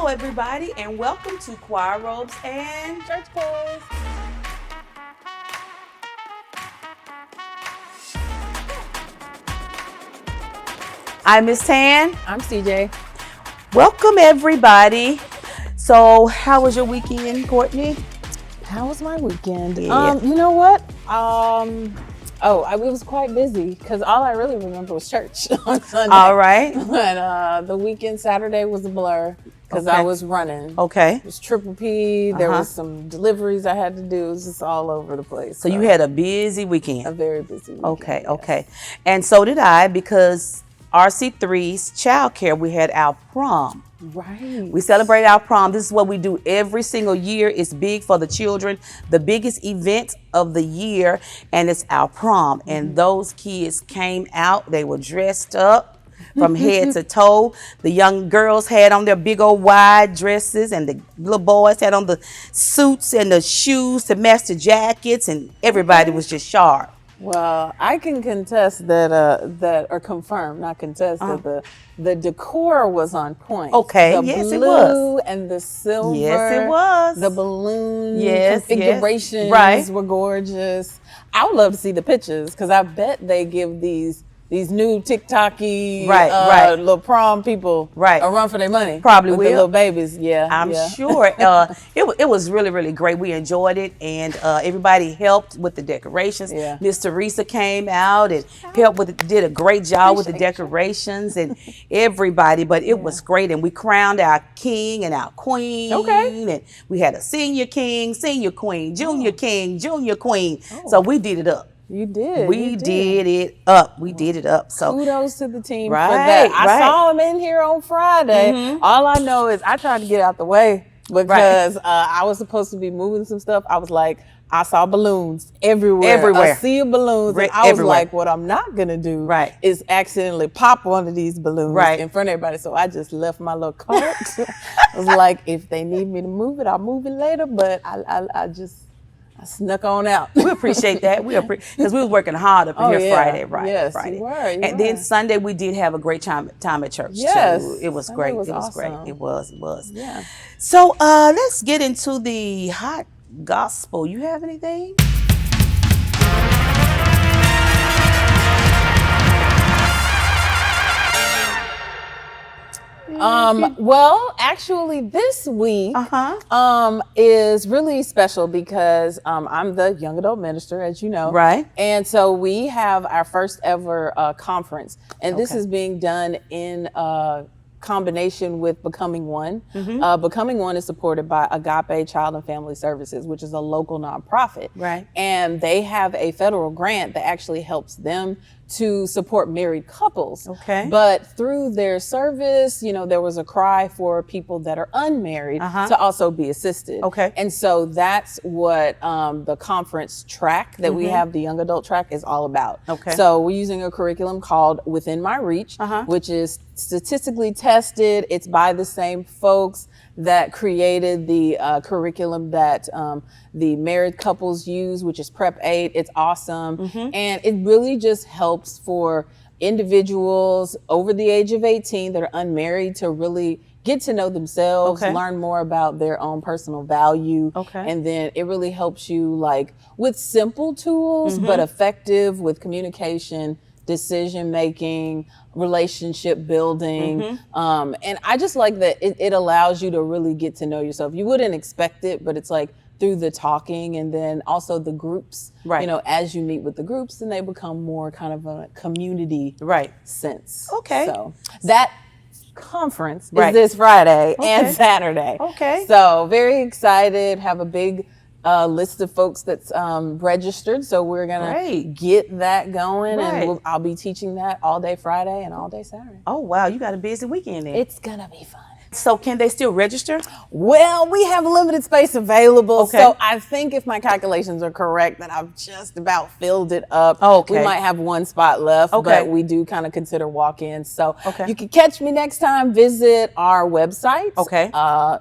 Hello, everybody, and welcome to Choir Robes and Church Clothes. I'm Miss Tan. I'm CJ. Welcome, everybody. So, how was your weekend, Courtney? How was my weekend? Yeah. You know what? It was quite busy because all I really remember was church on Sunday. All right. But the weekend, Saturday was a blur because I was running. Okay. It was Triple P. There was some deliveries I had to do. It was just all over the place. So you had a busy weekend. A very busy weekend. Okay, yes. okay. And so did I, because RC3's childcare, we had our prom. Right. We celebrate our prom. This is what we do every single year. It's big for the children, the biggest event of the year, and it's our prom. And those kids came out, they were dressed up from head to toe. The young girls had on their big old wide dresses, and the little boys had on the suits and the shoes to match the jackets, and everybody was just sharp. Well, I can contest that or confirm, not contest that the decor was on point. Okay, the yes, blue it was. And the silver. Yes, it was. The balloon yes. configurations Right. were gorgeous. I would love to see the pictures because I bet they give these new TikTok-y Right. little prom people a run for their money. Probably with will. the little babies. Yeah, I'm yeah. sure. It was really, really great. We enjoyed it, and everybody helped with the decorations. Yeah. Miss Teresa came out and did a great job with the decorations and everybody, but it was great. And we crowned our king and our queen. Okay. And we had a senior king, senior queen, junior king, junior queen. So we did it up. You did. We did it up. We did it up. So kudos to the team for Right, that. I right. saw him in here on Friday. All I know is I tried to get out the way because I was supposed to be moving some stuff. I was like, I saw balloons everywhere. A sea of balloons. And I was like, what I'm not going to do is accidentally pop one of these balloons in front of everybody. So I just left my little cart. I was like, if they need me to move it, I'll move it later. But I snuck on out. We appreciate that. Because we was working hard up in here Friday. Yes, Friday. you were. And then Sunday we did have a great time at church Yes. too. It was Sunday great. was It was awesome. great. It was. Yeah. So let's get into the hot gospel. You have anything? Well, actually, this week is really special because I'm the young adult minister, as you know. Right. And so we have our first ever conference, and this is being done in combination with Becoming One. Becoming One is supported by Agape Child and Family Services, which is a local nonprofit. Right. And they have a federal grant that actually helps them to support married couples. Okay. But through their service, there was a cry for people that are unmarried to also be assisted. Okay. And so that's what the conference track that we have, the young adult track, is all about. Okay. So we're using a curriculum called Within My Reach, which is statistically tested. It's by the same folks that created the curriculum that the married couples use, which is Prep 8. It's awesome. And it really just helps for individuals over the age of 18 that are unmarried to really get to know themselves, learn more about their own personal value. And then it really helps you with simple tools, but effective with communication, decision making, relationship building. And I just like that it allows you to really get to know yourself. You wouldn't expect it, but it's through the talking and then also the groups, as you meet with the groups, then they become more kind of a community sense. Okay. So that conference is this Friday and Saturday. Okay. So very excited, have a big list of folks that's registered. So we're gonna get that going, and I'll be teaching that all day Friday and all day Saturday. Oh wow, you got a busy weekend then. It's gonna be fun. So can they still register? Well, we have limited space available. So I think if my calculations are correct, that I've just about filled it up. We might have one spot left, but we do kind of consider walk-ins. So you can catch me next time. Visit our website.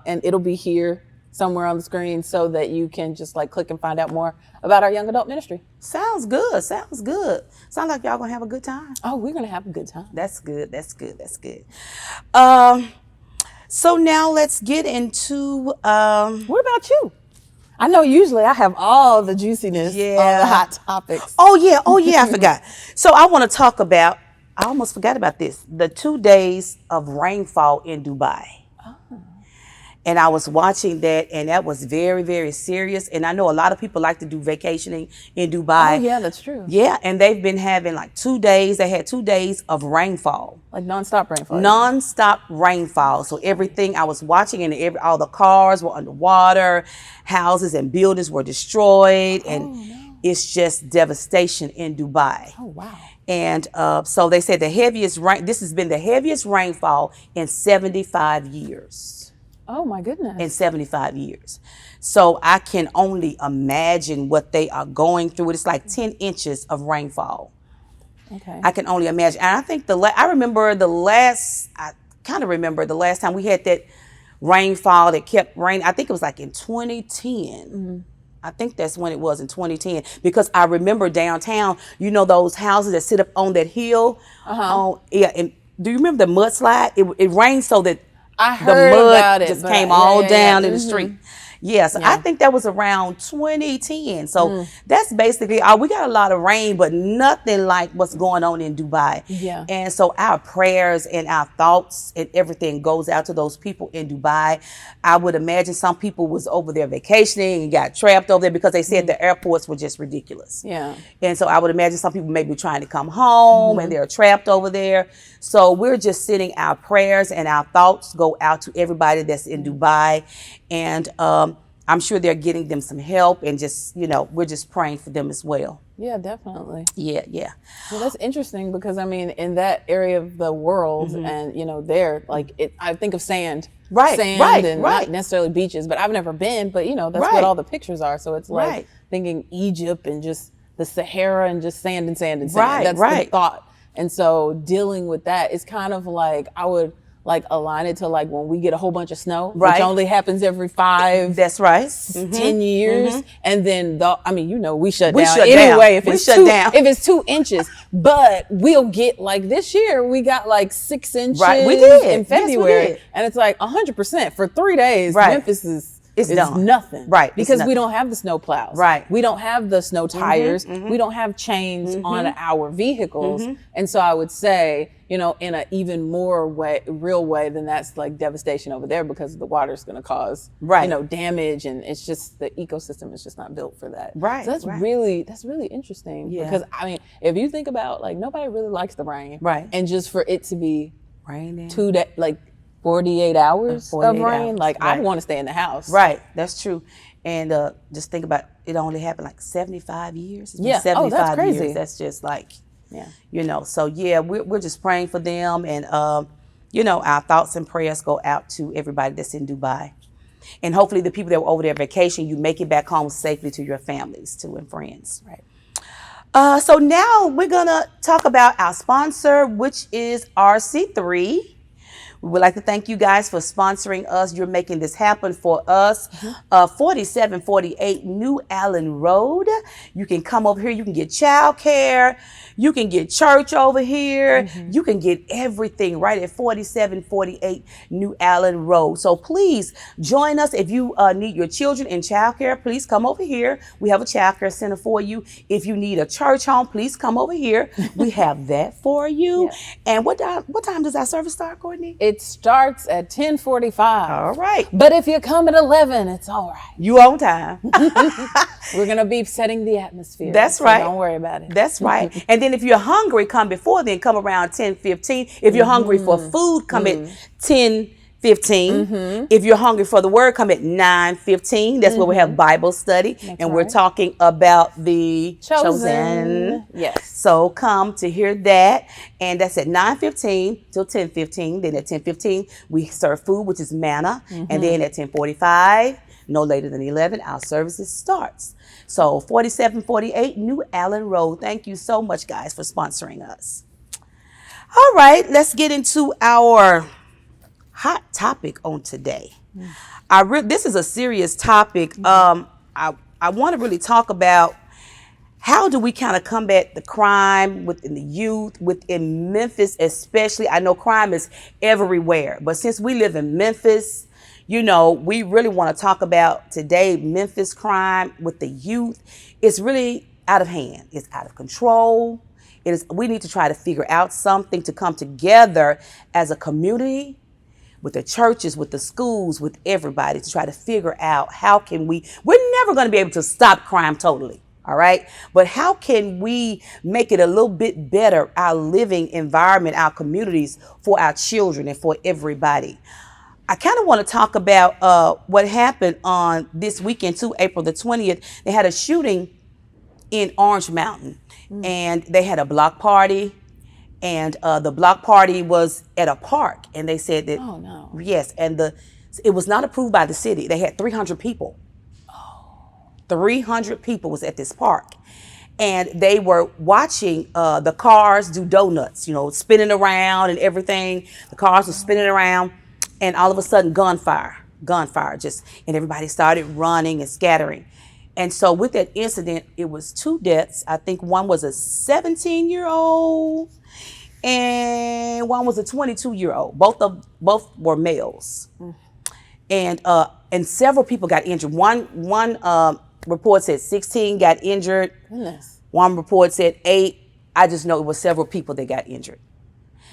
And it'll be here somewhere on the screen so that you can just click and find out more about our young adult ministry. Sounds good. Sounds like y'all gonna have a good time. Oh, we're gonna have a good time. That's good. So now let's get into What about you? I know usually I have all the juiciness on the hot topics. Oh yeah, I forgot. So I want to talk about, I almost forgot about this, the 2 days of rainfall in Dubai. And I was watching that, and that was very, very serious. And I know a lot of people like to do vacationing in Dubai. Oh yeah, that's true. Yeah, and they've been having like 2 days. They had 2 days of rainfall. Like nonstop rainfall. Non-stop rainfall. So everything I was watching, and all the cars were underwater, houses and buildings were destroyed, and it's just devastation in Dubai. Oh wow. And so they said the heaviest rain. This has been the heaviest rainfall in 75 years. Oh my goodness. In 75 years. So I can only imagine what they are going through. It's like 10 inches of rainfall. Okay. I can only imagine. And I think I remember the last time we had that rainfall that kept raining. I think it was like in 2010. I think that's when it was, in 2010, because I remember downtown, you know, those houses that sit up on that hill. And do you remember the mudslide? It rained so that I the heard mud about it, just came all down in the Mhm. street. Yes, I think that was around 2010. So that's basically we got a lot of rain, but nothing like what's going on in Dubai. Yeah. And so our prayers and our thoughts and everything goes out to those people in Dubai. I would imagine some people was over there vacationing and got trapped over there because they said the airports were just ridiculous. Yeah. And so I would imagine some people may be trying to come home and they're trapped over there. So we're just sending our prayers and our thoughts go out to everybody that's in Dubai. And I'm sure they're getting them some help, and just, you know, we're just praying for them as well. Yeah, definitely. Yeah. Well, that's interesting because I mean, in that area of the world, and you know, there, like I think of sand, and not necessarily beaches. But I've never been. But you know, that's what all the pictures are. So it's like thinking Egypt and just the Sahara and just sand and sand and sand. That's the thought. And so dealing with that is kind of like I would like align it to like when we get a whole bunch of snow, which only happens every 5 That's right. 10 years. And then you know, we shut We down shut anyway down. if We it's shut two, down. if it's 2 inches. But we'll get like this year we got like 6 inches We did. in Yes, we February. did. And it's like 100% for 3 days. Right. Memphis is done. nothing. Right. It's Because we nothing. don't have the snow plows. Right. We don't have the snow tires. We don't have chains on our vehicles. And so I would say, you know, in an even more real way, then that's like devastation over there because the water's going to cause, you know, damage, and it's just the ecosystem is just not built for that. Right. So that's really interesting. Yeah. Because I mean, if you think about like nobody really likes the rain. Right. And just for it to be Raining. 48 hours 48 of rain, hours. like Right. I want to stay in the house. Right. That's true. And just think about it, only happened like 75 years. It's been Yeah. 75 that's crazy. years. That's just like, Yeah. you know, so yeah, we're just praying for them. And, you know, our thoughts and prayers go out to everybody that's in Dubai. And hopefully the people that were over there vacation, you make it back home safely to your families too, and friends. Right. So now we're going to talk about our sponsor, which is RC3. We would like to thank you guys for sponsoring us. You're making this happen for us. 4748 New Allen Road. You can come over here. You can get childcare. You can get church over here. You can get everything right at 4748 New Allen Road. So please join us. If you need your children in childcare, please come over here. We have a childcare center for you. If you need a church home, please come over here. We have that for you. And what time does our service start, Courtney? It starts at 10:45. All right. But if you come at 11, it's all right. You on time. We're going to be setting the atmosphere. That's so right. Don't worry about it. That's right. And then if you're hungry, come before then. Come around 10:15. If you're hungry for food, come at 10:15. If you're hungry for the word, come at 9:15. That's where we have Bible study. And we're talking about the chosen. Yes. So come to hear that. And that's at 9:15 till 10:15. Then at 10:15, we serve food, which is manna. And then at 10:45, no later than 11, our services starts. So 4748 New Allen Road. Thank you so much, guys, for sponsoring us. All right, let's get into our hot topic on today. This is a serious topic. I want to really talk about how do we kind of combat the crime within the youth, within Memphis especially? I know crime is everywhere, but since we live in Memphis, we really want to talk about today Memphis crime with the youth. It's really out of hand. It's out of control. We need to try to figure out something to come together as a community, with the churches, with the schools, with everybody, to try to figure out we're never going to be able to stop crime totally. All right. But how can we make it a little bit better, our living environment, our communities, for our children and for everybody? I kind of want to talk about what happened on this weekend too, April the 20th. They had a shooting in Orange Mountain, and they had a block party, and the block party was at a park, and they said that, oh no, yes, and it was not approved by the city. They had 300 people. 300 people was at this park, and they were watching the cars do donuts, spinning around and everything. The cars were spinning around, and all of a sudden gunfire and everybody started running and scattering. And so with that incident, it was 2 deaths. I think one was a 17-year-old and one was a 22-year-old. Both were males. And several people got injured. One report said 16 got injured. Goodness. One report said 8. I just know it was several people that got injured.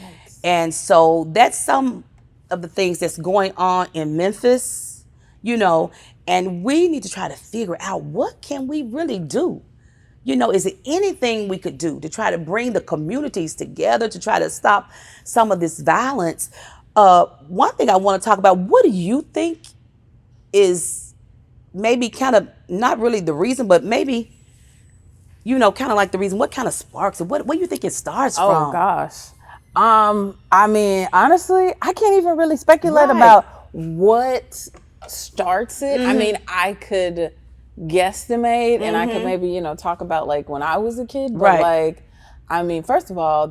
Yikes. And so that's some of the things that's going on in Memphis, and we need to try to figure out, what can we really do? Is there anything we could do to try to bring the communities together, to try to stop some of this violence? One thing I want to talk about, what do you think is maybe kind of not really the reason, but maybe, kind of like the reason? What kind of sparks it? What do you think it starts from? Oh gosh. I mean, honestly, I can't even really speculate about what starts it. I mean, I could guesstimate and I could maybe, talk about like when I was a kid, but like, I mean, first of all,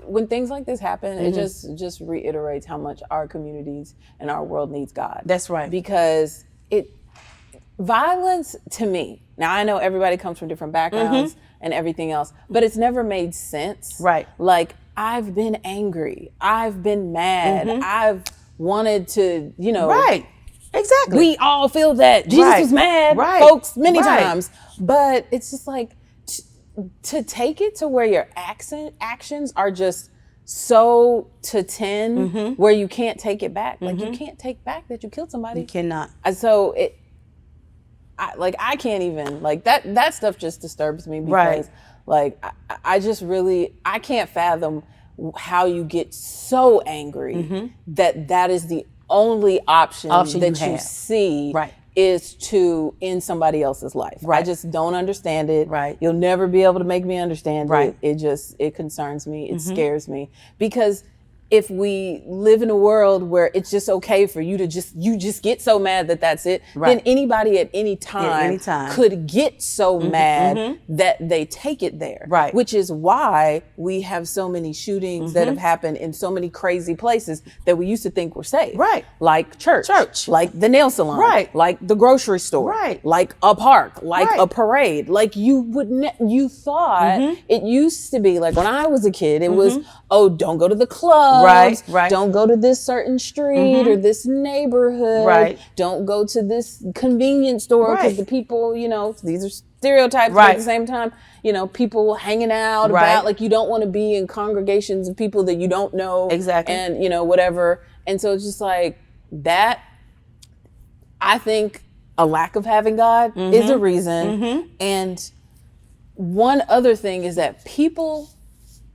when things like this happen, it just reiterates how much our communities and our world needs God. That's right. Because violence to me, now I know everybody comes from different backgrounds and everything else, but it's never made sense. Right. Like, I've been angry, I've been mad, I've wanted to, Right. Exactly. We all feel that. Jesus was mad, folks, many times. But it's just like, to take it to where your actions are just so to 10, where you can't take it back. Like, you can't take back that you killed somebody. You cannot. So I can't even, like, that stuff just disturbs me, because like, I can't fathom how you get so angry that is the only option that you see is to end somebody else's life. I just don't understand it. You'll never be able to make me understand it. It concerns me. It scares me, because if we live in a world where it's just okay for you to just get so mad that that's it, then anybody at any time could get so mad that they take it there. Which is why we have so many shootings that have happened in so many crazy places that we used to think were safe. Like church, like the nail salon, like the grocery store, like a park, like a parade. Like, you thought it used to be like, when I was a kid, it was, oh, don't go to the club. Don't go to this certain street or this neighborhood. Don't go to this convenience store, because the people, these are stereotypes, but at the same time, people hanging out about, like, you don't want to be in congregations of people that you don't know. And, whatever. And so it's just like that. I think a lack of having God is a reason. And one other thing is that people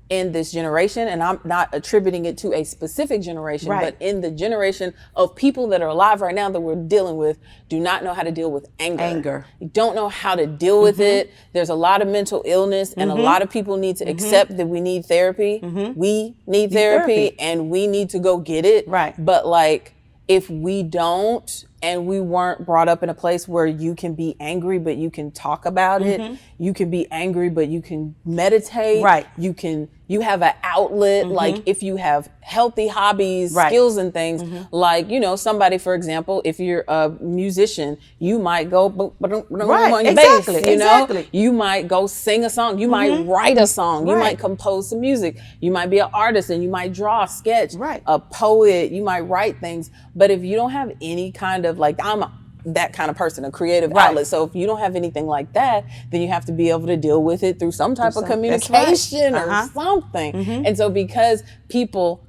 in this generation, and I'm not attributing it to a specific generation, but in the generation of people that are alive right now that we're dealing with, do not know how to deal with anger. You don't know how to deal with it. There's a lot of mental illness, and a lot of people need to accept that we need therapy. We need therapy, and we need to go get it. But like, if we don't, and we weren't brought up in a place where you can be angry, but you can talk about it. You can be angry, but you can meditate. You can, you have an outlet, like if you have healthy hobbies, Right. skills and things, like, you know, somebody, for example, if you're a musician, you might go Right, on your exactly, bass, you exactly. know? You might go sing a song. You might write a song. You Right. might compose some music. You might be an artist and you might draw, sketch, Right. a poet. You might write things. But if you don't have any kind of, like, I'm that kind of person, a creative Right. outlet. So if you don't have anything like that, then you have to be able to deal with it through some type of That's right. communication or something. And so because people,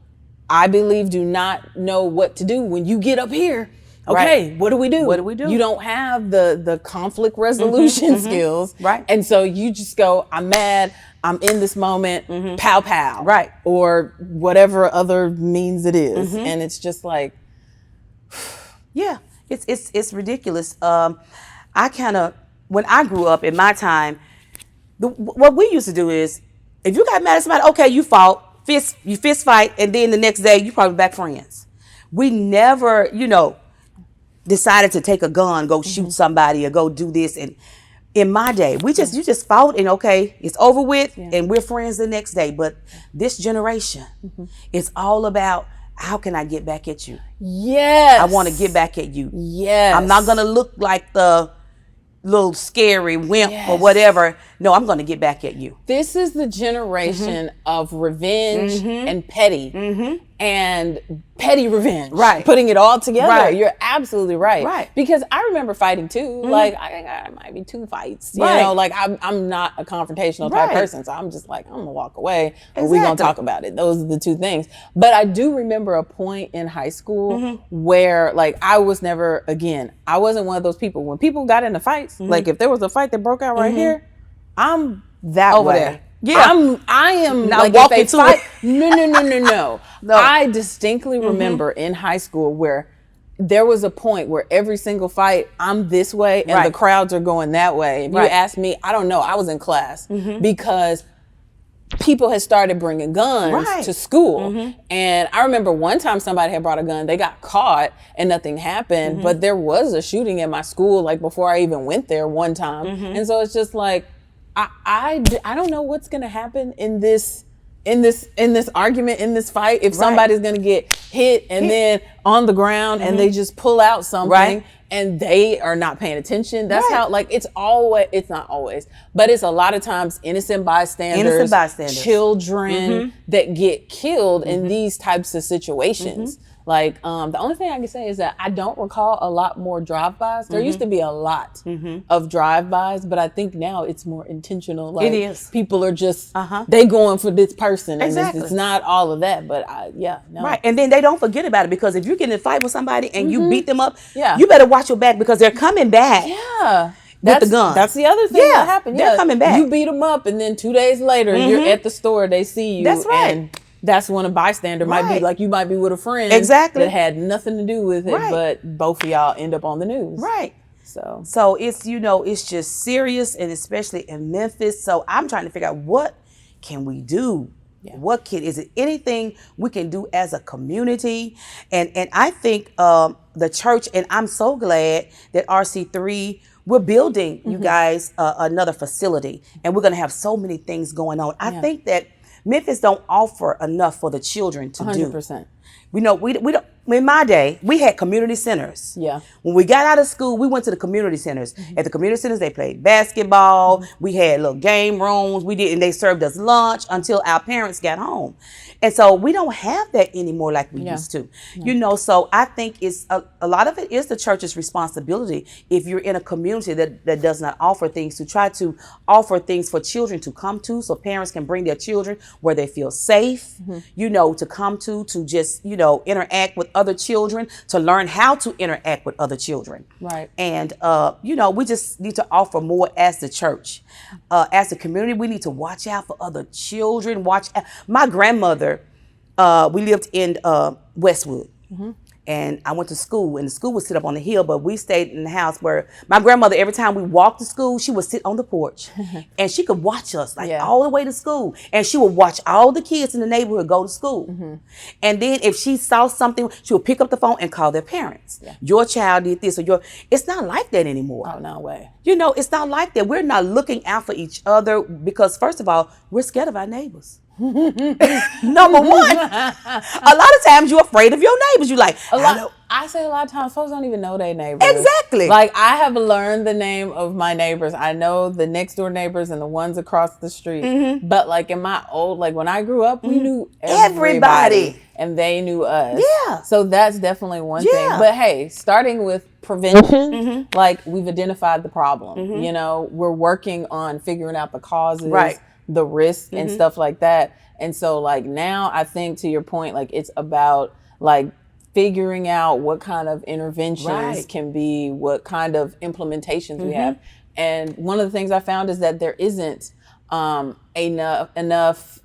I believe, do not know what to do when you get up here. Okay, Right. what do we do? What do we do? You don't have the conflict resolution skills. Right. And so you just go, I'm mad, I'm in this moment, pow pow. Right. Or whatever other means it is. And it's just like, Yeah, it's ridiculous. I kind of, when I grew up in my time, what we used to do is, if you got mad at somebody, okay, you fought, you fist fight, and then the next day you probably back friends. We never, you know, decided to take a gun, go shoot somebody, or go do this. And in my day, you just fought, and okay, it's over with, and we're friends the next day. But this generation, it's all about, how can I get back at you? yes. I want to get back at you. Yes. I'm not gonna look like the little scary wimp or Yes. whatever. No, I'm gonna get back at you. This is the generation of revenge and petty and petty revenge. Right. Putting it all together. Right. You're absolutely right. Right. Because I remember fighting too. Like I might be 2 fights. You Right. know, like I'm not a confrontational type Right. person. So I'm just like, I'm gonna walk away and we're gonna Exactly. talk about it. Those are the two things. But I do remember a point in high school where, like, I was never, again, I wasn't one of those people. When people got into fights, like if there was a fight that broke out right here, I'm that Over way. there. Yeah. I am Not like, walking if they to fight, it. No. No. I distinctly remember in high school where there was a point where every single fight, I'm this way and Right. the crowds are going that way. If you Right. ask me, I don't know. I was in class because people had started bringing guns Right. to school. And I remember one time somebody had brought a gun, they got caught and nothing happened, but there was a shooting at my school, like before I even went there one time. And so it's just like, I don't know what's going to happen in this argument, in this fight, if somebody's going to get hit and then on the ground and they just pull out something. Right. And they are not paying attention. That's Right. how, like, it's not always, but it's a lot of times innocent bystanders, children that get killed in these types of situations. Like, the only thing I can say is that I don't recall a lot more drive-bys. There used to be a lot of drive-bys, but I think now it's more intentional. Like, It is. people are just, they going for this person. And Exactly. it's not all of that, but no. Right, and then they don't forget about it, because if you get in a fight with somebody and you beat them up, Yeah. you better watch your back, because they're coming back. Yeah. With the gun. That's the other thing Yeah, that happened. they're coming back. You beat them up, and then 2 days later, you're at the store. They see you. That's right. And that's when a bystander might be Right. like, you might be with a friend Exactly. that had nothing to do with it, Right. but both of y'all end up on the news. Right. So So it's, it's just serious, and especially in Memphis. So I'm trying to figure out, what can we do? Is it anything we can do as a community? And I think the church, and I'm so glad that RC3, we're building, you guys, another facility, and we're going to have so many things going on. I think that Memphis don't offer enough for the children to 100%. do. We don't. In my day, we had community centers. Yeah. When we got out of school, we went to the community centers. At the community centers, they played basketball. We had little game rooms. And they served us lunch until our parents got home. And so we don't have that anymore like we used to. So I think it's a lot of it is the church's responsibility, if you're in a community that does not offer things, to try to offer things for children to come to, so parents can bring their children where they feel safe, to come to just, interact with other children, to learn how to interact with other children. Right. And, we just need to offer more as the church. As a community, we need to watch out for other children. My grandmother, we lived in Westwood. And I went to school, and the school was sit up on the hill, but we stayed in the house where my grandmother, every time we walked to school, she would sit on the porch and she could watch us all the way to school. And she would watch all the kids in the neighborhood go to school. And then if she saw something, she would pick up the phone and call their parents. Your child did this, it's not like that anymore. Oh, no way. It's not like that. We're not looking out for each other because, first of all, we're scared of our neighbors. Number one, a lot of times you're afraid of your neighbors. You like, I say a lot of times folks don't even know their neighbors. Exactly. Like I have learned the name of my neighbors. I know the next door neighbors and the ones across the street. But like in my old, like when I grew up, we knew everybody and they knew us. Yeah. So that's definitely one thing. But hey, starting with prevention, like we've identified the problem. You know, we're working on figuring out the causes, the risks and stuff like that. And so like now I think to your point, like it's about like figuring out what kind of interventions can be, what kind of implementations we have. And one of the things I found is that there isn't enough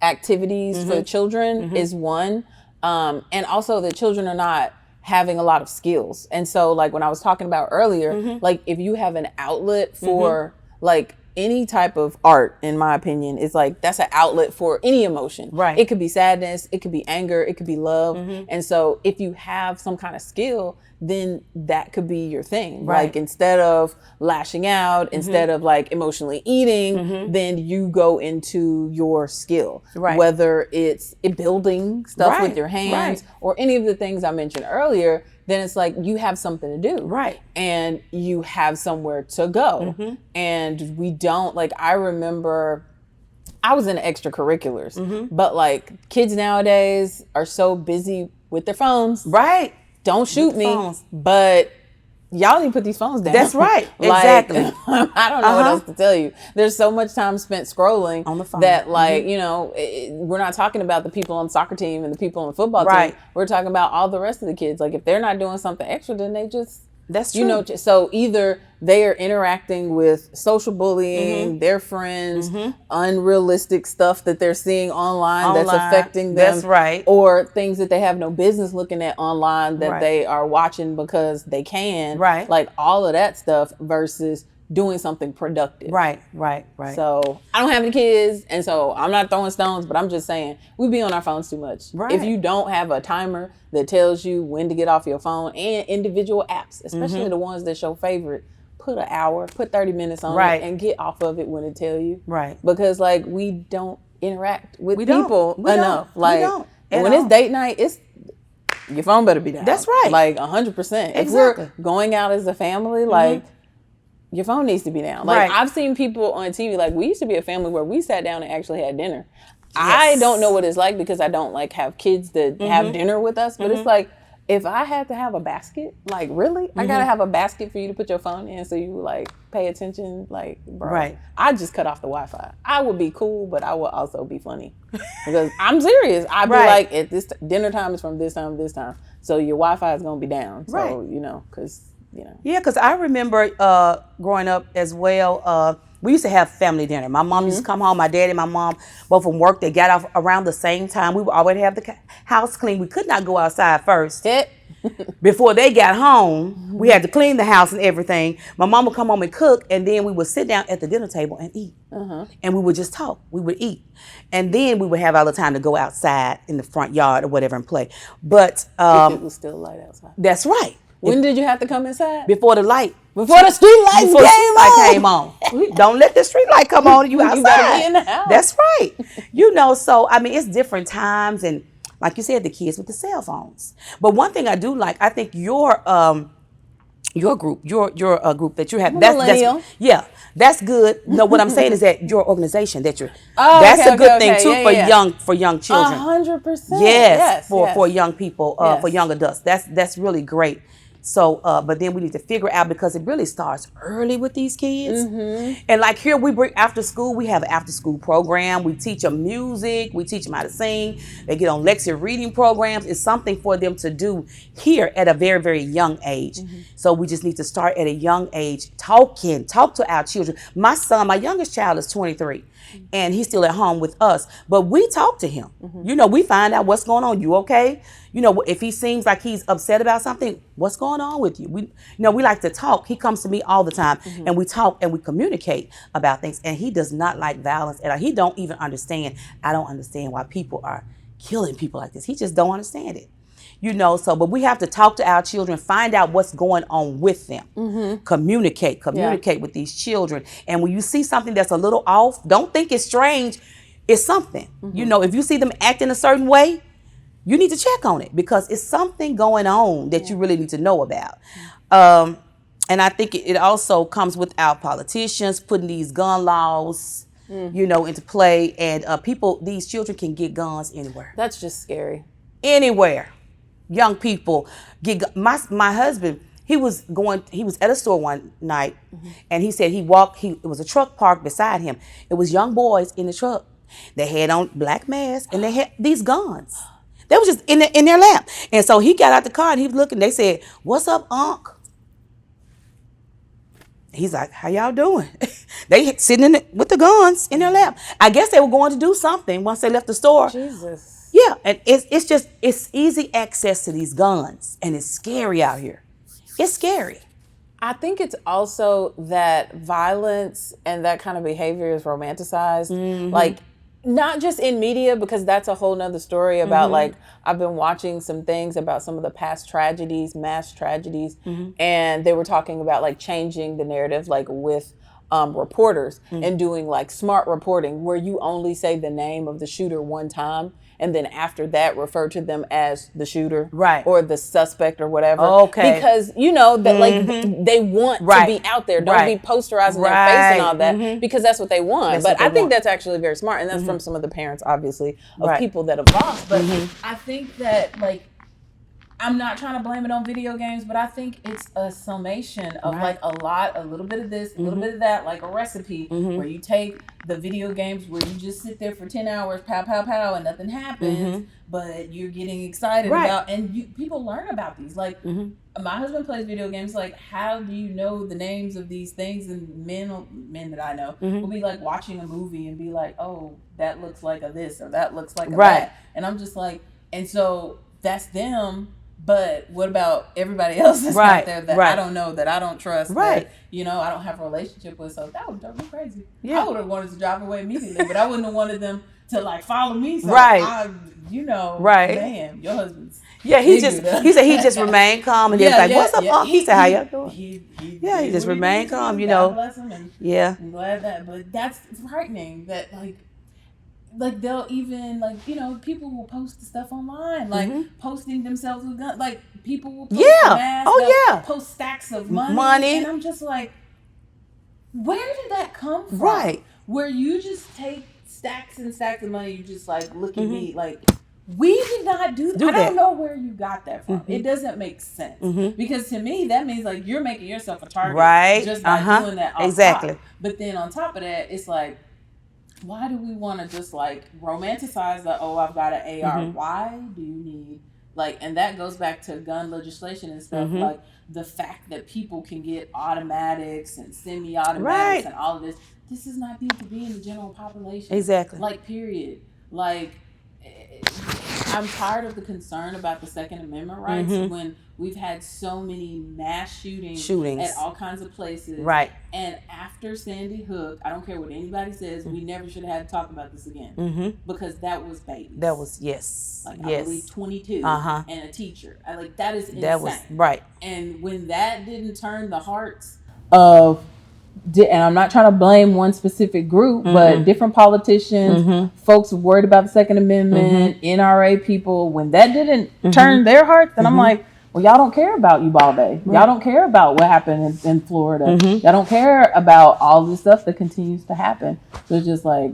activities for the children is one. And also the children are not having a lot of skills. And so like when I was talking about earlier, like if you have an outlet for like any type of art, in my opinion, is like that's an outlet for any emotion. It could be sadness, it could be anger, it could be love. And so if you have some kind of skill, then that could be your thing. Like instead of lashing out, instead of like emotionally eating, then you go into your skill. Whether it's building stuff with your hands or any of the things I mentioned earlier, then it's like you have something to do. And you have somewhere to go. And we don't, like I remember I was in extracurriculars, but like kids nowadays are so busy with their phones. Don't shoot me, but y'all need to put these phones down. That's right. Like, Exactly. I don't know what else to tell you. There's so much time spent scrolling on the phone that like, you know, we're not talking about the people on the soccer team and the people on the football team. We're talking about all the rest of the kids. Like if they're not doing something extra, then they just, that's true. You know, so either they are interacting with social bullying, their friends, unrealistic stuff that they're seeing online that's affecting them. Or things that they have no business looking at online that they are watching because they can. Like all of that stuff versus doing something productive. So I don't have any kids, and so I'm not throwing stones, but I'm just saying we be on our phones too much. If you don't have a timer that tells you when to get off your phone and individual apps, especially the ones that show favorite, put an hour, put 30 minutes on it and get off of it when it tell you. Because like we don't interact with people enough. Like when it's date night, it's your phone better be down. That's right. Like 100%. If we're going out as a family, like your phone needs to be down. Like I've seen people on TV, like we used to be a family where we sat down and actually had dinner. I don't know what it's like because I don't like have kids that have dinner with us, but it's like if I had to have a basket, like really, I gotta have a basket for you to put your phone in so you like pay attention. Like, bro, I just cut off the Wi-Fi. I would be cool, but I would also be funny because I'm serious. I'd be like, at this dinner time is from this time to this time, so your Wi-Fi is gonna be down. So you know, because. You know. Yeah, because I remember growing up as well, we used to have family dinner. My mom used to come home, my dad and my mom both from work. They got off around the same time. We would already have the house clean. We could not go outside first. Before they got home, we had to clean the house and everything. My mom would come home and cook, and then we would sit down at the dinner table and eat. And we would just talk. We would eat. And then we would have all the time to go outside in the front yard or whatever and play. But if it was still light outside. That's right. When did you have to come inside? Before the light. Before the street lights came on. Don't let the street light come on. You outside. You gotta be in the house. That's right. You know, so I mean, it's different times, and like you said, the kids with the cell phones. But one thing I do like, I think your group, your group that you have, that's good. No, what I'm saying is that your organization that you're, that's a good thing too for young children. 100%. Yes, for young people, for young adults. That's really great. So, but then we need to figure out, because it really starts early with these kids. And like here, we bring after school, we have an after school program. We teach them music. We teach them how to sing. They get on lecture reading programs. It's something for them to do here at a very, very young age. So we just need to start at a young age, talk to our children. My son, my youngest child is 23. And he's still at home with us, but we talk to him. You know, we find out what's going on. You okay? You know, if he seems like he's upset about something, what's going on with you? We like to talk. He comes to me all the time, and we talk and we communicate about things. And he does not like violence at all. He don't even understand. I don't understand why people are killing people like this. He just don't understand it. You know, so, but we have to talk to our children, find out what's going on with them. Communicate with these children. And when you see something that's a little off, don't think it's strange. it's something. You know, if you see them acting a certain way, you need to check on it because it's something going on that you really need to know about. And I think it also comes with our politicians putting these gun laws, you know, into play. And these children can get guns anywhere. That's just scary. Anywhere. Young people my husband, he was at a store one night, and he said it was a truck parked beside him. It was young boys in the truck. They had on black masks and they had these guns. They was just in their lap. And so he got out the car and he was looking. They said, "What's up, Unc?" He's like, "How y'all doing?" They sitting with the guns in their lap. I guess they were going to do something once they left the store. Jesus. Yeah, and it's easy access to these guns, and it's scary out here. It's scary. I think it's also that violence and that kind of behavior is romanticized. Like, not just in media, because that's a whole nother story about like, I've been watching some things about some of the past tragedies, mass tragedies, and they were talking about like changing the narrative, like with reporters and doing like smart reporting where you only say the name of the shooter one time. And then after that, refer to them as the shooter, right, or the suspect or whatever. Okay, because you know that like they want to be out there. Don't be posterizing their face and all that because that's what they want. But I think that's actually very smart, and that's from some of the parents, obviously, of people that have lost. But I think that like, I'm not trying to blame it on video games, but I think it's a summation of like a little bit of this, a little bit of that, like a recipe where you take the video games where you just sit there for 10 hours, pow, pow, pow, and nothing happens, but you're getting excited about, and people learn about these. Like, my husband plays video games. Like, how do you know the names of these things? And men that I know will be like watching a movie and be like, oh, that looks like a this or that looks like a that. And I'm just like, and so that's them. But what about everybody else that's out there that I don't know, that I don't trust, that, you know, I don't have a relationship with? So that would drive me crazy. I would have wanted to drive away immediately, but I wouldn't have wanted them to like follow me. So man, your husband's he said he just remained calm and he was like, "What's up, Unc?" He said, "How y'all doing?" He just remained calm, you know. Bless him, and I'm glad that, but that's frightening that like they'll even like, you know, people will post the stuff online, like posting themselves with guns. Like people will post masks, post stacks of money, and I'm just like, where did that come from? Right, where you just take stacks and stacks of money, you just like look at me like, we did not do that. I don't know where you got that from. It doesn't make sense because to me that means like you're making yourself a target just by doing that. Exactly. But then on top of that, it's like, why do we want to just like romanticize that? Oh, I've got an AR. Why do you need like? And that goes back to gun legislation and stuff. Like the fact that people can get automatics and semi-automatics and all of this. This is not need to be in the general population. Exactly. Like, period. Like, I'm tired of the concern about the Second Amendment rights when we've had so many mass shootings at all kinds of places. Right. And after Sandy Hook, I don't care what anybody says, we never should have had to talk about this again. Because that was babies. That was, like, I believe 22 and a teacher. That is insane. That was, and when that didn't turn the hearts of, and I'm not trying to blame one specific group, but different politicians, folks worried about the Second Amendment, NRA people, when that didn't turn their hearts, then I'm like, well, y'all don't care about Uvalde. Y'all don't care about what happened in Florida. Y'all don't care about all this stuff that continues to happen. So it's just like,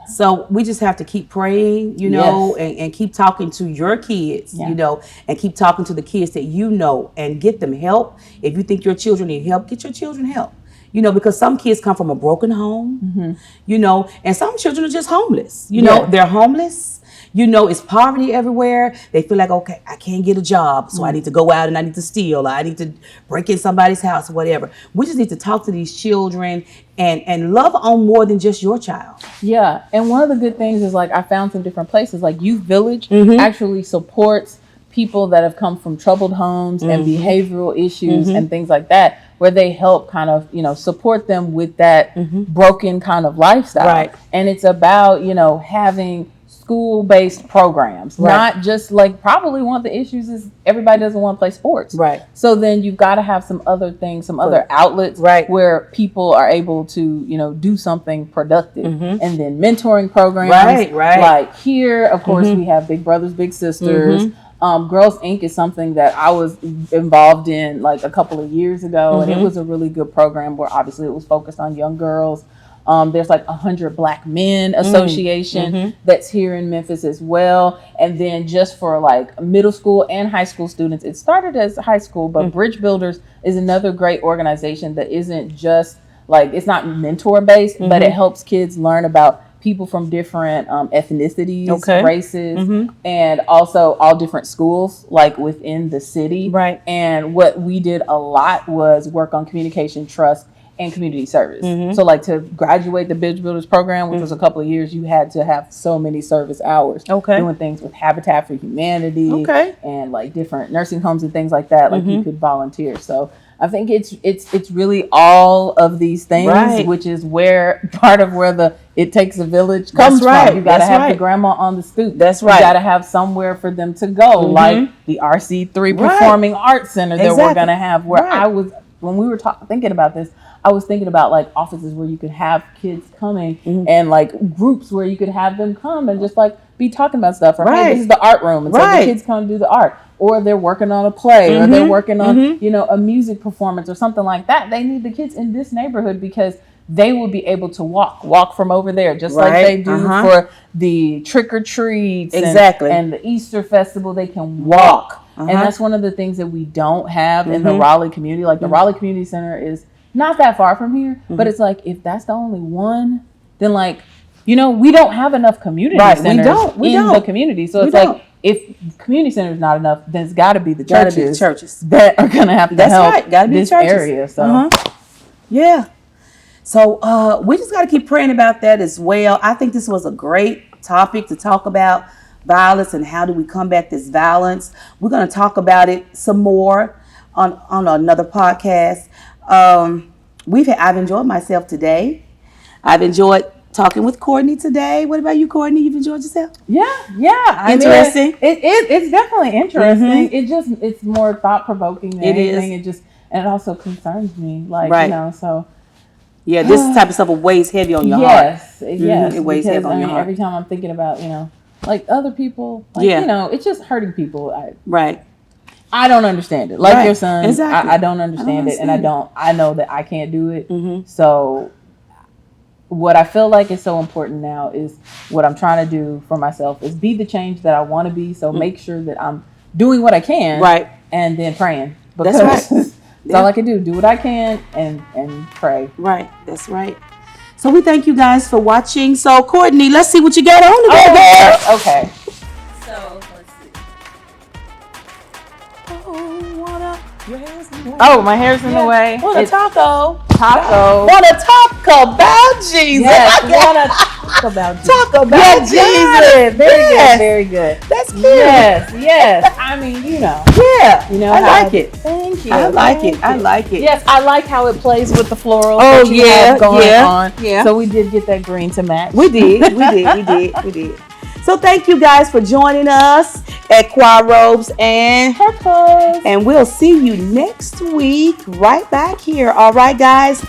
so we just have to keep praying, you know, and keep talking to your kids, you know, and keep talking to the kids that you know and get them help. If you think your children need help, get your children help. You know, because some kids come from a broken home, you know, and some children are just homeless. You know, they're homeless. You know, it's poverty everywhere. They feel like, okay, I can't get a job, so I need to go out and I need to steal, or I need to break in somebody's house, or whatever. We just need to talk to these children and love on more than just your child. Yeah, and one of the good things is, like, I found some different places, like Youth Village actually supports people that have come from troubled homes and behavioral issues and things like that, where they help kind of, you know, support them with that broken kind of lifestyle. And it's about, you know, having school-based programs, Right. not just like, probably one of the issues is everybody doesn't want to play sports. Right. So then you've got to have some other things, some other outlets Right. where people are able to, do something productive. And then mentoring programs. Right, right. Like here, of course, we have Big Brothers, Big Sisters. Girls Inc. is something that I was involved in like a couple of years ago, and it was a really good program where obviously it was focused on young girls. There's like 100 Black Men Association that's here in Memphis as well. And then just for like middle school and high school students, it started as high school, but Bridge Builders is another great organization that isn't just like, it's not mentor based, but it helps kids learn about people from different ethnicities, races, and also all different schools like within the city. Right. And what we did a lot was work on communication, trust, and community service. So like to graduate the Bridge Builders program, which was a couple of years, you had to have so many service hours. Doing things with Habitat for Humanity and like different nursing homes and things like that. Like you could volunteer. So I think it's really all of these things, which is where part of where it takes a village comes from. You got to have the grandma on the stoop. That's right. You got to have somewhere for them to go, like the RC3 Performing Arts Center that we're going to have. Where I was, when we were thinking about this, I was thinking about like offices where you could have kids coming and like groups where you could have them come and just like be talking about stuff. Or hey, this is the art room, and so the kids come do the art. Or they're working on a play, or they're working on, a music performance or something like that. They need the kids in this neighborhood because they will be able to walk from over there, just like they do for the trick or treats and the Easter festival. They can walk. And that's one of the things that we don't have in the Raleigh community. Like the Raleigh Community Center is not that far from here, but it's like, if that's the only one, then like, we don't have enough community centers in the community. So it's like, if community center is not enough, then it's got to be the churches that are going to have to help this area. So, yeah. So we just got to keep praying about that as well. I think this was a great topic to talk about, violence and how do we combat this violence. We're going to talk about it some more on another podcast. I've enjoyed myself today. I've enjoyed talking with Courtney today. What about you, Courtney? You've enjoyed yourself? Yeah. Interesting. It's definitely interesting. It's more thought provoking than anything. And it also concerns me. Like, so. Yeah, this type of stuff weighs heavy on your heart. Yes. It weighs heavy on your heart. Every time I'm thinking about, like other people, like, it's just hurting people. I don't understand it. Like your son, I don't understand it. And I know that I can't do it. So what I feel like is so important now is what I'm trying to do for myself is be the change that I want to be. So make sure that I'm doing what I can. And then praying. Because that's all I can do. Do what I can and pray. Right. That's right. So we thank you guys for watching. So Courtney, let's see what you got on today, girl. Okay. So let's see. Oh, my hair's in the way. Want a taco? Want a taco about Jesus? Yes, want a taco about Jesus. Talk about Jesus. Very good. That's cute. Yes. I mean, Yeah. I like it. Thank you. I like it. Yes, I like how it plays with the florals. Oh, that you have going on. Yeah. So we did get that green to match. We did. So thank you guys for joining us at Quad Robes and Purpose. And we'll see you next week right back here. All right, guys.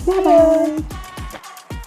Bye-bye.